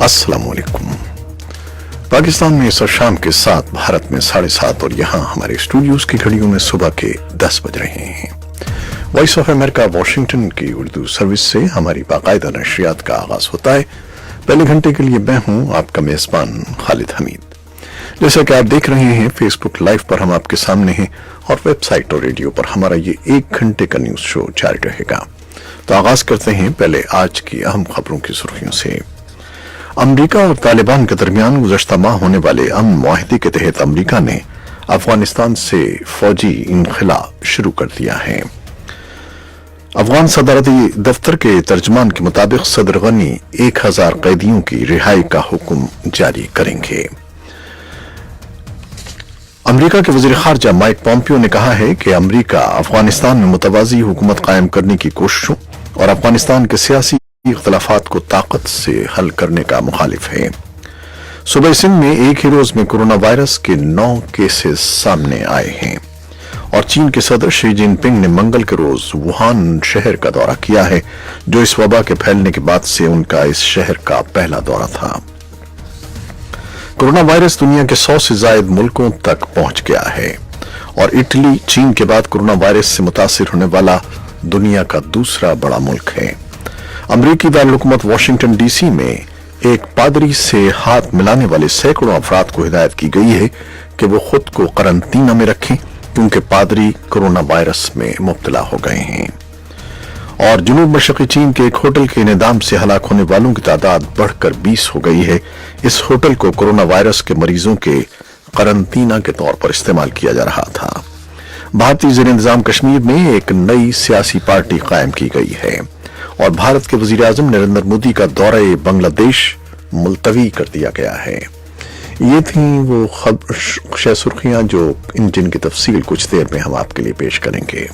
अस्सलाम वालेकुम। पाकिस्तान में इस शाम के 7, भारत में 7:30 और यहाँ हमारे स्टूडियोज की घड़ियों में सुबह के 10 बज रहे हैं। वॉइस ऑफ अमेरिका वाशिंगटन की उर्दू सर्विस से हमारी बाकायदा नशरियात का आगाज होता है। पहले घंटे के लिए मैं हूँ आपका मेजबान खालिद हमीद। जैसा कि आप देख रहे हैं, फेसबुक लाइव पर हम आपके सामने हैं और वेबसाइट और रेडियो पर हमारा ये 1 घंटे का न्यूज शो जारी रहेगा। तो आगाज करते हैं पहले आज की अहम खबरों की सुर्खियों से। अमरीका और तालिबान के दरमियान गुज़श्ता माह होने वाले अमन मुआहदे के तहत अमरीका ने अफगानिस्तान से फौजी इनखला शुरू कर दिया है। अफगान सदारती दफ्तर के तर्जमान के मुताबिक सदर गनी 1000 कैदियों की रिहाई का हुक्म जारी करेंगे। अमरीका के वज़ीर ख़ारजा माइक पॉम्पियो ने कहा है कि अमरीका अफगानिस्तान में मुतवाज़ी हुकूमत कायम करने की कोशिशों और अफगानिस्तान के सियासी इख्तलाफात को ताकत से हल करने का मुखालिफ है। सूबे सिंध में एक ही रोज में कोरोना वायरस के 9 केसेस सामने आए हैं और चीन के सदर शी जिनपिंग ने मंगल के रोज वुहान शहर का दौरा किया है, जो इस वबा के फैलने के बाद से उनका इस शहर का पहला दौरा था। कोरोना वायरस दुनिया के 100 से ज्यादा मुल्कों तक पहुंच गया है और इटली चीन के बाद कोरोना वायरस से मुतासिर होने वाला दुनिया का दूसरा बड़ा मुल्क है। अमरीकी दारुल-हुकूमत वाशिंगटन डीसी में एक पादरी से हाथ मिलाने वाले सैकड़ों अफराद को हिदायत की गई है कि वो खुद को करंतना में रखें, क्योंकि पादरी कोरोना वायरस में मुब्तला हो गए हैं। और जुनूब मशरक़ी चीन के एक होटल के इंहदाम से हलाक होने वालों की तादाद बढ़कर 20 हो गई है। इस होटल को कोरोना वायरस के मरीजों के करंतना के तौर पर इस्तेमाल किया जा रहा था। भारतीय ज़ेर इंतजाम कश्मीर में एक नई सियासी पार्टी कायम की गई है और भारत के वजीर आजम नरेंद्र मोदी का दौरा बांग्लादेश मुलतवी कर दिया गया है। ये थी वो सुर्खियां जो जिनकी तफसील कुछ देर में हम आपके लिए पेश करेंगे।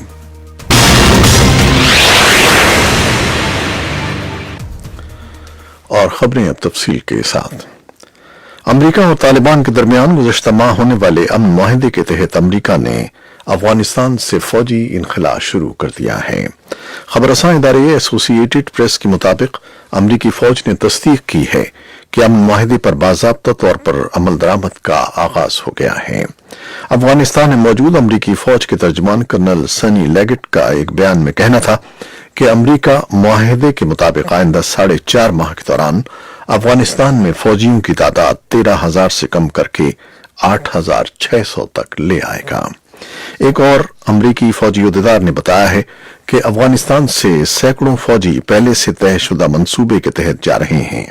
और खबरें अब तफसील के साथ। अमरीका और तालिबान के दरमियान गुज़श्ता माह होने वाले अमन मुआहदे के तहत अमरीका ने अफगानिस्तान से फौजी इनखला शुरू कर दिया है। खबरसां इदारे एसोसिएटेड प्रेस के मुताबिक अमरीकी फौज ने तस्दीक की है कि अमन मुआहदे पर बाज़ाब्ता तौर पर अमल दरामद का आगाज हो गया है। अफगानिस्तान में मौजूद अमरीकी फौज के तर्जमान कर्नल सनी लेगेट का एक बयान में कहना था कि अमरीका मुआहदे के मुताबिक आइंदा 4.5 माह के दौरान अफगानिस्तान में फौजियों की तादाद 13,000 से कम करके 8,600 तक ले आएगा। एक और अमरीकी फौजी अहदेदार ने बताया है कि अफगानिस्तान से सैकड़ों फौजी पहले से तयशुदा मंसूबे के तहत जा रहे हैं।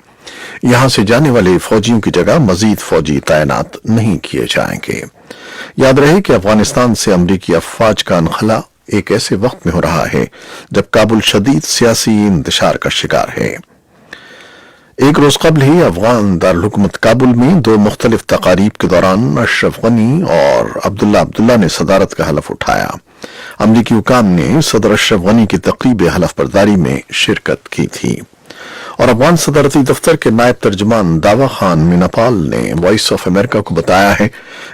यहां से जाने वाले फौजियों की जगह मजीद फौजी तैनात नहीं किए जाएंगे। याद रहे कि अफगानिस्तान से अमरीकी अफवाज का इनखला एक ऐसे वक्त में हो रहा है जब काबुल शदीद सियासी इंतशार का शिकार है। एक रोज कबल ही अफगान दारुल-हुकूमत काबुल में 2 मुख्तलिफ तकारीब के दौरान अशरफ गनी और अब्दुल्ला ने सदारत का हलफ उठाया। अमरीकी हुकाम ने सदर अशरफ गनी की तकरीब हलफ बर्दारी में शिरकत की थी और अफगान सदारती दफ्तर के नायब तर्जमान दावा खान मीनापाल ने वॉइस ऑफ अमेरिका को बताया है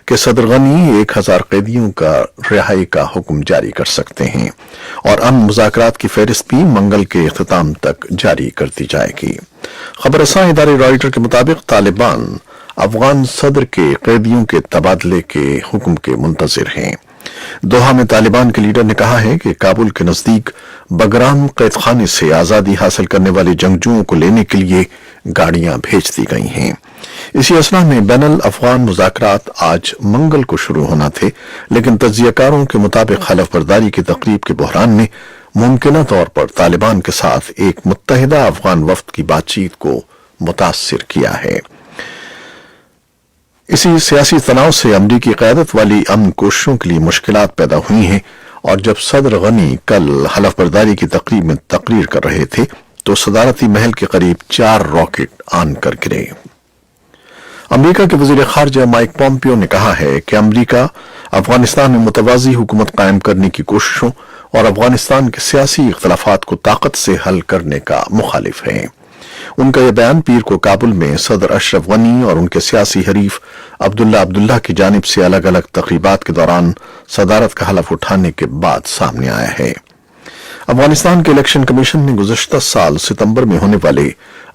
कि सदर गनी 1000 कैदियों का रिहाई का हुक्म जारी कर सकते हैं और अमन मुज़ाकरात की फहरिस्त भी मंगल के इख्तिताम तक जारी कर दी जाएगी। खबरसां इदारे रॉयटर के मुताबिक तालिबान अफगान सदर के कैदियों के तबादले के हुक्म के मुंतजिर हैं। दोहा में तालिबान के लीडर ने कहा है कि काबुल के नजदीक बगराम कैद खाने से आजादी हासिल करने वाले जंगजुओं को लेने के लिए गाड़ियां भेज दी गई हैं। इसी असना में बैनुल अफगान मुज़ाकरात आज मंगल को शुरू होना थे, लेकिन तज्जियाकारों के मुताबिक हलफ बर्दारी की तकरीब के बहरान ने मुमकिना तौर पर तालिबान के साथ एक मुत्तहिदा अफगान वफ्द की बातचीत को मुतासिर किया है। इसी सियासी तनाव से अमरीकी क़यादत वाली अमन कोशिशों के लिए मुश्किलात पैदा हुई हैं और जब सदर गनी कल हलफ बर्दारी की तकरीब में तकरीर कर रहे थे तो सदारती महल के करीब 4 रॉकेट आन कर गिरे। अमरीका के वज़ीर ख़ारजा माइक पॉम्पियो ने कहा है कि अमरीका अफगानिस्तान में मुतवाज़ी हुकूमत कायम करने की कोशिशों और अफगानिस्तान के सियासी इख्तलाफात को ताकत से हल करने का मुखालिफ है। उनका यह बयान पीर को काबुल में सदर अशरफ गनी और उनके सियासी हरीफ अब्दुल्ला की जानिब से अलग अलग तकरीबात के दौरान सदारत का हलफ उठाने के बाद सामने आया है। افغانستان کے الیکشن کمیشن نے گزشتہ سال ستمبر میں ہونے والے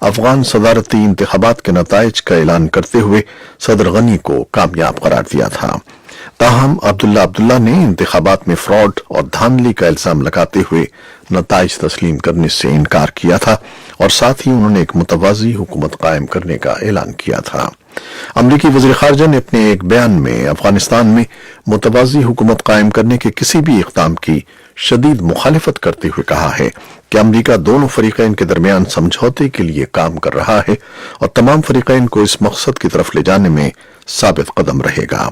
افغان صدارتی انتخابات کے نتائج کا اعلان کرتے ہوئے صدر غنی کو کامیاب قرار دیا تھا۔ تاہم عبداللہ نے انتخابات میں فراڈ اور دھاندلی کا الزام لگاتے ہوئے نتائج تسلیم کرنے سے انکار کیا تھا اور ساتھ ہی انہوں نے ایک متوازی حکومت قائم کرنے کا اعلان کیا تھا۔ امریکی وزیر خارجہ نے اپنے ایک بیان میں افغانستان میں متوازی حکومت قائم کرنے کے کسی بھی اقدام کی شدید مخالفت کرتے ہوئے کہا ہے کہ امریکہ دونوں فریقین کے درمیان سمجھوتے کے لیے کام کر رہا ہے اور تمام فریقین کو اس مقصد کی طرف لے جانے میں ثابت قدم رہے گا۔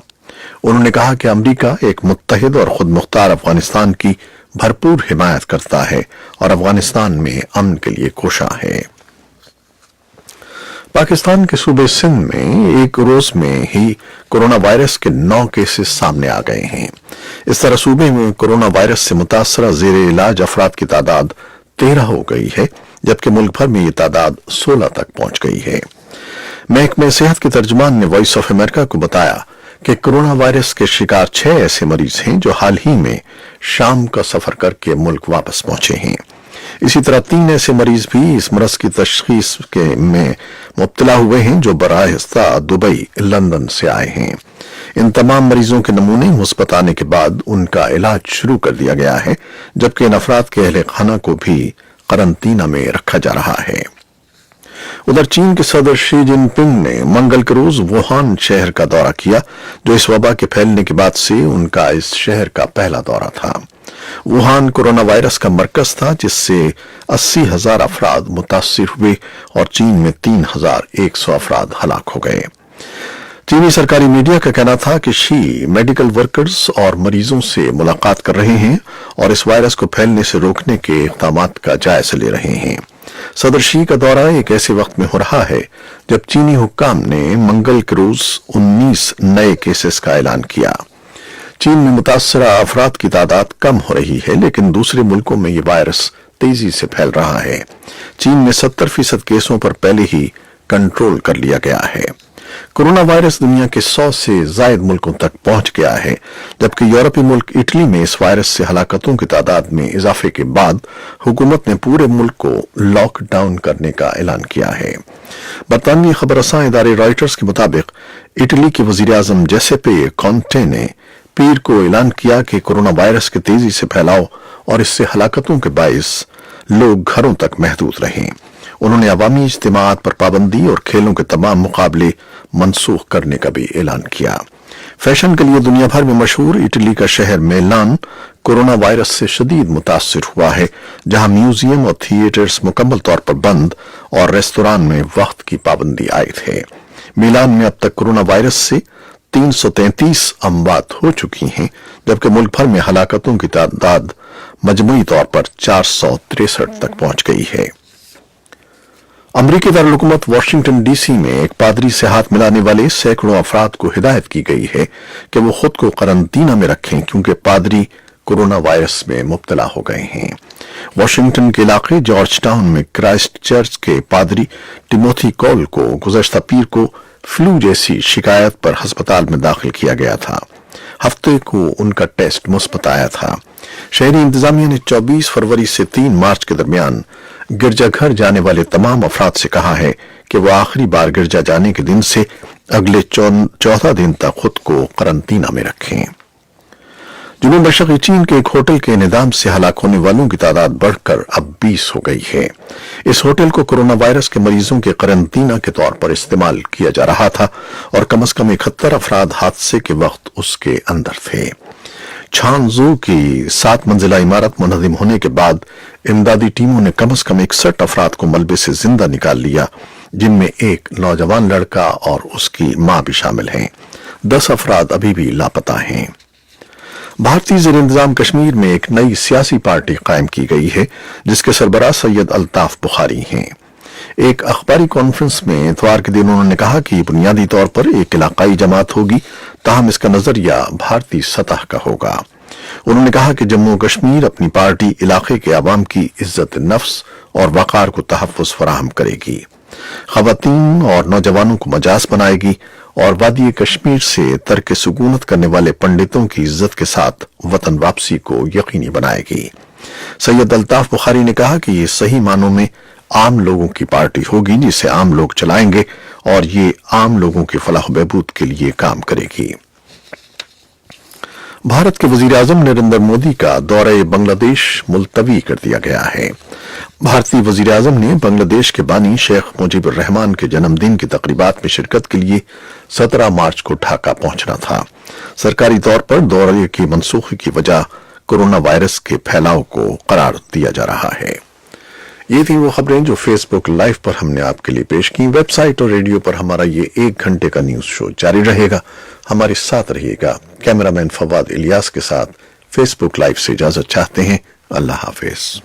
انہوں نے کہا کہ امریکہ ایک متحد اور خود مختار افغانستان کی بھرپور حمایت کرتا ہے اور افغانستان میں امن کے لیے کوشاں ہے۔ پاکستان کے صوبے سندھ میں ایک روز میں ہی کورونا وائرس کے 9 کیسز سامنے آ گئے ہیں۔ اس طرح صوبے میں کورونا وائرس سے متاثرہ زیر علاج افراد کی تعداد 13 ہو گئی ہے، جبکہ ملک بھر میں یہ تعداد 16 تک پہنچ گئی ہے۔ محکمہ صحت کے ترجمان نے وائس آف امریکہ کو بتایا کہ کورونا وائرس کے شکار 6 ایسے مریض ہیں جو حال ہی میں شام کا سفر کر کے ملک واپس پہنچے ہیں۔ اسی طرح 3 ایسے مریض بھی اس مرض کی تشخیص میں مبتلا ہوئے ہیں جو براہ راست دبئی، لندن سے آئے ہیں۔ ان تمام مریضوں کے نمونے مثبت آنے کے بعد ان کا علاج شروع کر دیا گیا ہے، جبکہ ان افراد کے اہل خانہ کو بھی قرنطینہ میں رکھا جا رہا ہے۔ ادھر چین کے صدر شی جن پنگ نے منگل کے روز ووہان شہر کا دورہ کیا، جو اس وبا کے پھیلنے کے بعد سے ان کا اس شہر کا پہلا دورہ تھا۔ ووہان کورونا وائرس کا مرکز تھا جس سے 80,000 افراد متاثر ہوئے اور چین میں 3,100 افراد ہلاک ہو گئے۔ چینی سرکاری میڈیا کا کہنا تھا کہ شی میڈیکل ورکرز اور مریضوں سے ملاقات کر رہے ہیں اور اس وائرس کو پھیلنے سے روکنے کے اقدامات کا جائزہ لے رہے ہیں۔ صدر شی کا دورہ ایک ایسے وقت میں ہو رہا ہے جب چینی حکام نے منگل کے روز 19 نئے کیسز کا اعلان کیا۔ چین میں متاثرہ افراد کی تعداد کم ہو رہی ہے، لیکن دوسرے ملکوں میں یہ وائرس تیزی سے پھیل رہا ہے۔ چین میں 70% کیسوں پر پہلے ہی کنٹرول کر لیا گیا ہے۔ کورونا وائرس دنیا کے 100 سے زائد ملکوں تک پہنچ گیا ہے، جبکہ یورپی ملک اٹلی میں اس وائرس سے ہلاکتوں کی تعداد میں اضافے کے بعد حکومت نے پورے ملک کو لاک ڈاؤن کرنے کا اعلان کیا ہے۔ برطانوی خبر رساں ادارے رائٹرز کے مطابق اٹلی کے وزیر اعظم جیسیپے کونٹے نے پیر کو اعلان کیا کہ کورونا وائرس کے تیزی سے پھیلاؤ اور اس سے ہلاکتوں کے باعث لوگ گھروں تک محدود رہیں۔ انہوں نے عوامی اجتماعات پر پابندی اور کھیلوں کے تمام مقابلے منسوخ کرنے کا بھی اعلان کیا۔ فیشن کے لیے دنیا بھر میں مشہور اٹلی کا شہر میلان کورونا وائرس سے شدید متاثر ہوا ہے، جہاں میوزیم اور تھیٹرز مکمل طور پر بند اور ریستوران میں وقت کی پابندی عائد ہے۔ میلان میں اب تک کورونا وائرس سے 333 اموات ہو چکی ہیں، جبکہ ملک بھر میں ہلاکتوں کی تعداد مجموعی طور پر 463 تک پہنچ گئی ہے۔ امریکی دارالحکومت واشنگٹن ڈی سی میں ایک پادری سے ہاتھ ملانے والے سینکڑوں افراد کو ہدایت کی گئی ہے کہ وہ خود کو قرنطینہ میں رکھیں کیونکہ پادری کورونا وائرس میں مبتلا ہو گئے ہیں۔ واشنگٹن کے علاقے جارج ٹاؤن میں کرائسٹ چرچ کے پادری ٹیموتھی کول کو گزشتہ پیر کو فلو جیسی شکایت پر ہسپتال میں داخل کیا گیا تھا۔ ہفتے کو ان کا ٹیسٹ مثبت آیا تھا۔ شہری انتظامیہ نے 24 فروری سے 3 مارچ کے درمیان گرجا گھر جانے والے تمام افراد سے کہا ہے کہ وہ آخری بار گرجا جانے کے دن سے اگلے 14 دن تک خود کو قرنطینہ میں رکھیں۔ جنوب مشرقی چین کے ایک ہوٹل کے انہدام سے ہلاک ہونے والوں کی تعداد بڑھ کر اب 20 ہو گئی ہے۔ اس ہوٹل کو کورونا وائرس کے مریضوں کے قرنطینہ کے طور پر استعمال کیا جا رہا تھا اور کم از کم 71 افراد حادثے کے وقت اس کے اندر تھے۔ چھانزو کی 7 منزلہ عمارت منہدم ہونے کے بعد امدادی ٹیموں نے کم از کم 61 افراد کو ملبے سے زندہ نکال لیا، جن میں ایک نوجوان لڑکا اور اس کی ماں بھی شامل ہیں۔ 10 افراد ابھی بھی لاپتہ ہیں۔ بھارتی زیر انتظام کشمیر میں ایک نئی سیاسی پارٹی قائم کی گئی ہے جس کے سربراہ سید الطاف بخاری ہیں۔ ایک اخباری کانفرنس میں اتوار کے دن انہوں نے کہا کہ یہ بنیادی طور پر ایک علاقائی جماعت ہوگی، تاہم اس کا نظریہ بھارتی سطح کا ہوگا۔ انہوں نے کہا کہ جموں و کشمیر اپنی پارٹی علاقے کے عوام کی عزت نفس اور وقار کو تحفظ فراہم کرے گی، خواتین اور نوجوانوں کو مجاز بنائے گی اور وادی کشمیر سے ترک سکونت کرنے والے پنڈتوں کی عزت کے ساتھ وطن واپسی کو یقینی بنائے گی۔ सैयद अल्ताफ बुखारी ने कहा कि ये सही मानों में आम लोगों की पार्टी होगी जिसे आम लोग चलाएंगे और ये आम लोगों की फलाह बहबूद के लिए काम करेगी। भारत के वजीर आजम नरेंद्र मोदी का दौरे बांग्लादेश मुलतवी कर दिया गया है। भारतीय वजीर आजम ने बांग्लादेश के बानी शेख मुजीबुर रहमान के जन्मदिन की तकरीबात में शिरकत के लिए 17 मार्च को ढाका पहुंचना था। सरकारी तौर पर दौरे की मनसूखी की वजह कोरोना वायरस के फैलाव को करार दिया जा रहा है। ये थी वो खबरें जो फेसबुक लाइव पर हमने आपके लिए पेश की। वेबसाइट और रेडियो पर हमारा ये 1 घंटे का न्यूज शो जारी रहेगा। हमारे साथ रहिएगा। कैमरामैन फवाद इलियास के साथ फेसबुक लाइव से इजाजत चाहते हैं। अल्लाह हाफिज।